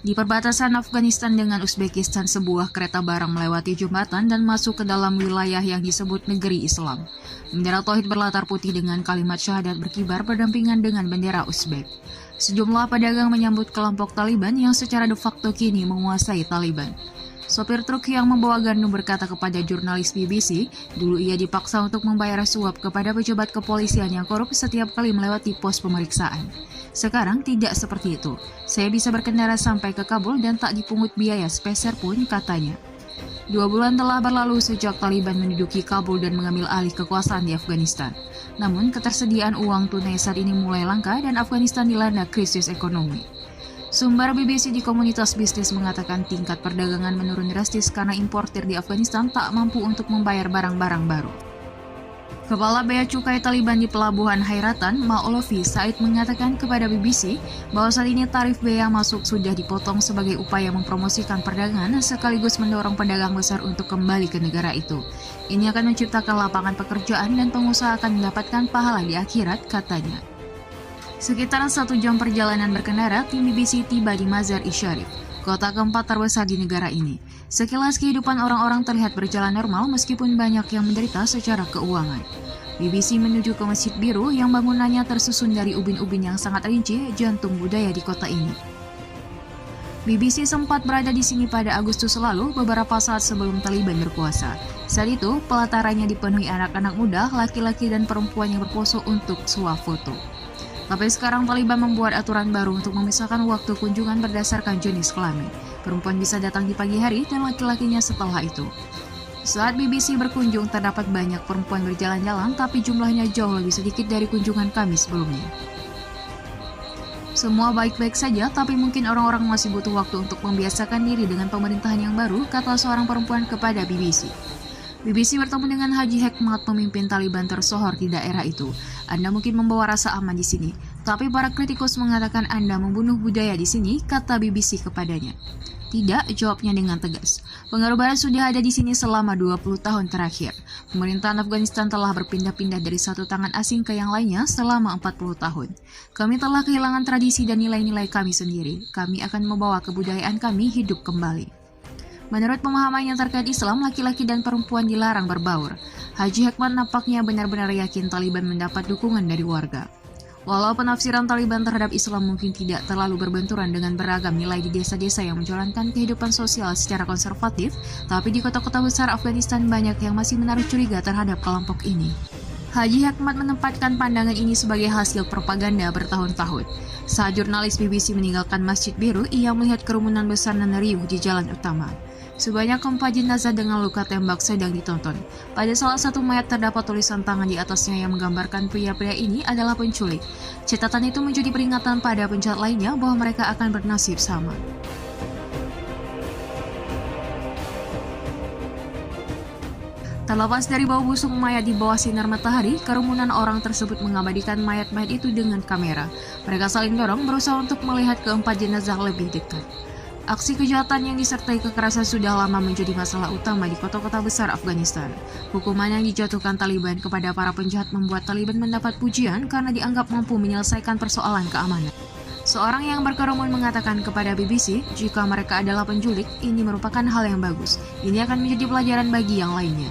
Di perbatasan Afghanistan dengan Uzbekistan, sebuah kereta barang melewati jembatan dan masuk ke dalam wilayah yang disebut negeri Islam. Bendera tauhid berlatar putih dengan kalimat syahadat berkibar berdampingan dengan bendera Uzbek. Sejumlah pedagang menyambut kelompok Taliban yang secara de facto kini menguasai Taliban. Sopir truk yang membawa gandum berkata kepada jurnalis BBC, dulu ia dipaksa untuk membayar suap kepada pejabat kepolisian yang korup setiap kali melewati pos pemeriksaan. Sekarang tidak seperti itu. Saya bisa berkendara sampai ke Kabul dan tak dipungut biaya sepeser pun, katanya. 2 bulan telah berlalu sejak Taliban menduduki Kabul dan mengambil alih kekuasaan di Afghanistan. Namun, ketersediaan uang tunai saat ini mulai langka dan Afghanistan dilanda krisis ekonomi. Sumber BBC di komunitas bisnis mengatakan tingkat perdagangan menurun drastis karena importir di Afghanistan tak mampu untuk membayar barang-barang baru. Kepala Bea Cukai Taliban di Pelabuhan Hairatan, Maolovi Said, mengatakan kepada BBC bahwa saat ini tarif bea masuk sudah dipotong sebagai upaya mempromosikan perdagangan sekaligus mendorong pedagang besar untuk kembali ke negara itu. Ini akan menciptakan lapangan pekerjaan dan pengusaha akan mendapatkan pahala di akhirat, katanya. Sekitar 1 jam perjalanan berkendara, tim BBC tiba di Mazar-i Sharif, kota keempat terbesar di negara ini. Sekilas kehidupan orang-orang terlihat berjalan normal meskipun banyak yang menderita secara keuangan. BBC menuju ke Masjid Biru yang bangunannya tersusun dari ubin-ubin yang sangat rinci, jantung budaya di kota ini. BBC sempat berada di sini pada Agustus lalu, beberapa saat sebelum Taliban berkuasa. Saat itu, pelatarannya dipenuhi anak-anak muda, laki-laki dan perempuan yang berpose untuk swafoto. Tapi sekarang Taliban membuat aturan baru untuk memisahkan waktu kunjungan berdasarkan jenis kelamin. Perempuan bisa datang di pagi hari dan laki-lakinya setelah itu. Saat BBC berkunjung, terdapat banyak perempuan berjalan-jalan, tapi jumlahnya jauh lebih sedikit dari kunjungan kami sebelumnya. Semua baik-baik saja, tapi mungkin orang-orang masih butuh waktu untuk membiasakan diri dengan pemerintahan yang baru, kata seorang perempuan kepada BBC. BBC bertemu dengan Haji Hekmat, pemimpin Taliban tersohor di daerah itu. Anda mungkin membawa rasa aman di sini, tapi para kritikus mengatakan Anda membunuh budaya di sini, kata BBC kepadanya. Tidak, jawabnya dengan tegas. Pengaruh barat sudah ada di sini selama 20 tahun terakhir. Pemerintahan Afghanistan telah berpindah-pindah dari satu tangan asing ke yang lainnya selama 40 tahun. Kami telah kehilangan tradisi dan nilai-nilai kami sendiri. Kami akan membawa kebudayaan kami hidup kembali. Menurut pemahamannya terkait Islam, laki-laki dan perempuan dilarang berbaur. Haji Hekmat nampaknya benar-benar yakin Taliban mendapat dukungan dari warga. Walau penafsiran Taliban terhadap Islam mungkin tidak terlalu berbenturan dengan beragam nilai di desa-desa yang menjalankan kehidupan sosial secara konservatif, tapi di kota-kota besar Afghanistan banyak yang masih menaruh curiga terhadap kelompok ini. Haji Hekmat menempatkan pandangan ini sebagai hasil propaganda bertahun-tahun. Saat jurnalis BBC meninggalkan Masjid Biru, ia melihat kerumunan besar dan riuh di jalan utama. Sebanyak 4 jenazah dengan luka tembak sedang ditonton. Pada salah satu mayat terdapat tulisan tangan di atasnya yang menggambarkan pria-pria ini adalah penculik. Catatan itu menjadi peringatan pada penjahat lainnya bahwa mereka akan bernasib sama. Terlepas dari bau busuk mayat di bawah sinar matahari, kerumunan orang tersebut mengabadikan mayat-mayat itu dengan kamera. Mereka saling dorong berusaha untuk melihat keempat jenazah lebih dekat. Aksi kejahatan yang disertai kekerasan sudah lama menjadi masalah utama di kota-kota besar Afghanistan. Hukuman yang dijatuhkan Taliban kepada para penjahat membuat Taliban mendapat pujian karena dianggap mampu menyelesaikan persoalan keamanan. Seorang yang berkerumun mengatakan kepada BBC, jika mereka adalah penculik, ini merupakan hal yang bagus. Ini akan menjadi pelajaran bagi yang lainnya.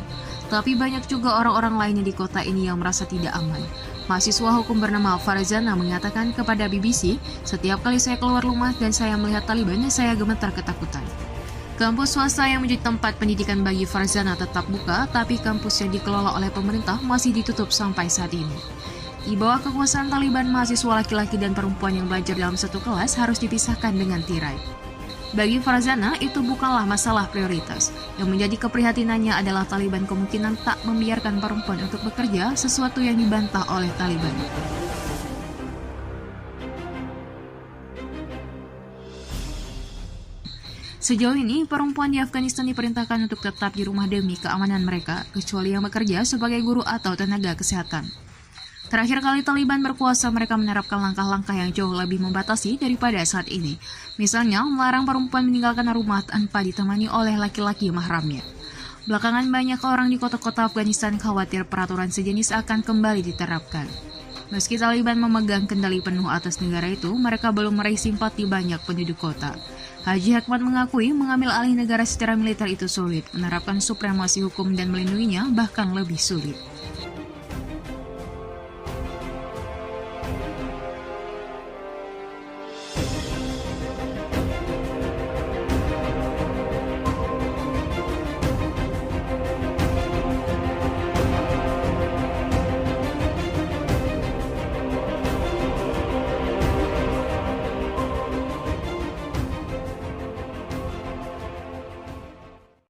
Tapi banyak juga orang-orang lainnya di kota ini yang merasa tidak aman. Mahasiswa hukum bernama Farzana mengatakan kepada BBC, setiap kali saya keluar rumah dan saya melihat Taliban, saya gemetar ketakutan. Kampus swasta yang menjadi tempat pendidikan bagi Farzana tetap buka, tapi kampus yang dikelola oleh pemerintah masih ditutup sampai saat ini. Di bawah kekuasaan Taliban, mahasiswa laki-laki dan perempuan yang belajar dalam satu kelas harus dipisahkan dengan tirai. Bagi Farzana, itu bukanlah masalah prioritas. Yang menjadi keprihatinannya adalah Taliban kemungkinan tak membiarkan perempuan untuk bekerja, sesuatu yang dibantah oleh Taliban. Sejauh ini, perempuan di Afghanistan diperintahkan untuk tetap di rumah demi keamanan mereka, kecuali yang bekerja sebagai guru atau tenaga kesehatan. Terakhir kali Taliban berkuasa, mereka menerapkan langkah-langkah yang jauh lebih membatasi daripada saat ini. Misalnya, melarang perempuan meninggalkan rumah tanpa ditemani oleh laki-laki mahramnya. Belakangan banyak orang di kota-kota Afghanistan khawatir peraturan sejenis akan kembali diterapkan. Meski Taliban memegang kendali penuh atas negara itu, mereka belum meraih simpati banyak penduduk kota. Haji Hikmat mengakui mengambil alih negara secara militer itu sulit, menerapkan supremasi hukum dan melindunginya bahkan lebih sulit.